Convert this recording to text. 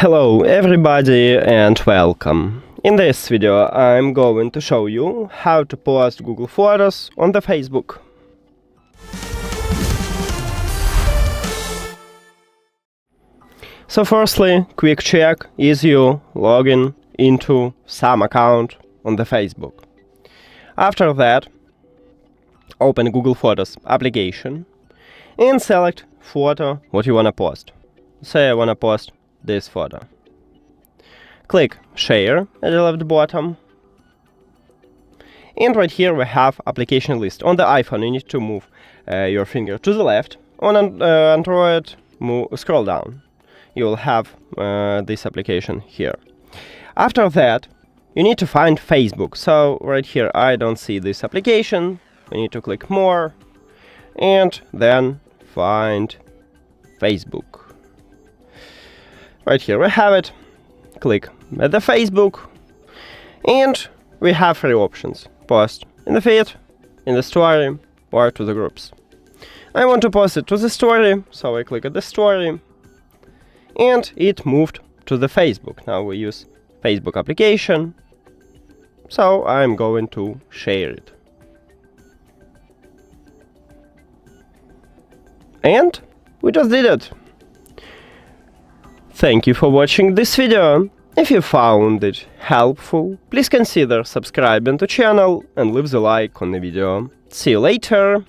Hello everybody and welcome. In this video I'm going to show you how to post Google Photos on the Facebook. So firstly, quick check is you login into some account on the Facebook. After that, open Google Photos application and select photo what you wanna post. Say I wanna post this photo. Click Share at the left bottom. And right here we have application list. On the iPhone you need to move your finger to the left. On Android, scroll down. You will have this application here. After that, you need to find Facebook. So right here I don't see this application. I need to click More and then find Facebook. Right here we have it. Click at the Facebook and we have three options: post in the feed, in the story, or to the groups. I want to post it to the story, so I click at the story and it moved to the Facebook. Now we use Facebook application, so I'm going to share it. And we just did it. Thank you for watching this video. If you found it helpful, please consider subscribing to channel and leave the like on the video. See you later!